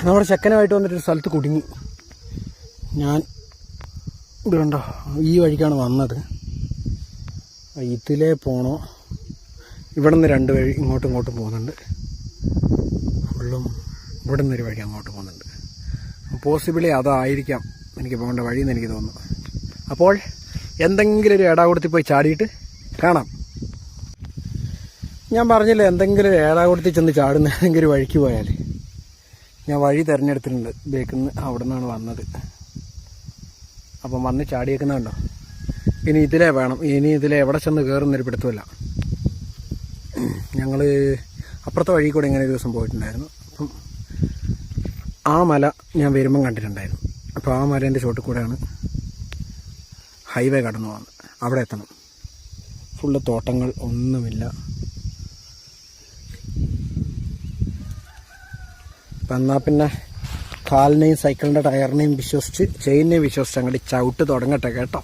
നമ്മുടെ ചെക്കനുമായിട്ട് വന്നിട്ടൊരു സ്ഥലത്ത് കുടുങ്ങി. ഞാൻ ഇത് കണ്ടോ, ഈ വഴിക്കാണ് വന്നത്. ഇതിലേ പോണോ, ഇവിടെ നിന്ന് 2 വഴി ഇങ്ങോട്ടും ഇങ്ങോട്ടും പോകുന്നുണ്ട്. ഫുള്ളും ഇവിടെ നിന്നൊരു വഴി അങ്ങോട്ട് പോകുന്നുണ്ട്. പോസിബിളി അതായിരിക്കാം എനിക്ക് പോകേണ്ട വഴിയെന്ന് എനിക്ക് തോന്നുന്നു. അപ്പോൾ എന്തെങ്കിലും ഒരു ഏടാകൂടത്തിൽ പോയി ചാടിയിട്ട് കാണാം. ഞാൻ പറഞ്ഞില്ല, എന്തെങ്കിലും ഒരു ഏടാകൂടത്തിൽ ചെന്ന് ചാടുന്ന ഏതെങ്കിലും ഒരു വഴിക്ക് പോയാൽ. ഞാൻ വഴി തിരഞ്ഞെടുത്തിട്ടുണ്ട്. ബേക്കിൽ അവിടെ നിന്നാണ് വന്നത്. അപ്പം വന്ന് ചാടിയേക്കുന്നുണ്ടോ. ഇനി ഇതിലേ വേണം. ഇനി ഇതിലെ എവിടെ ചെന്ന് കയറുന്നൊരു പിടുത്തമില്ല. ഞങ്ങൾ അപ്പുറത്തെ വഴി കൂടെ ഇങ്ങനെ ഒരു ദിവസം പോയിട്ടുണ്ടായിരുന്നു. അപ്പം ആ മല ഞാൻ വരുമ്പം കണ്ടിട്ടുണ്ടായിരുന്നു. അപ്പോൾ ആ മലേൻ്റെ ചോട്ടിൽ കൂടെയാണ് ഹൈവേ കടന്നു പോകുന്നത്. അവിടെ എത്തണം. ഫുള്ള് തോട്ടങ്ങൾ, ഒന്നുമില്ല. അപ്പം എന്നാൽ പിന്നെ കാലിനെയും സൈക്കിളിൻ്റെ ടയറിനെയും വിശ്വസിച്ച് ചെയിനെയും വിശ്വസിച്ച് അങ്ങോട്ട് ചവിട്ട് തുടങ്ങട്ടെ കേട്ടോ.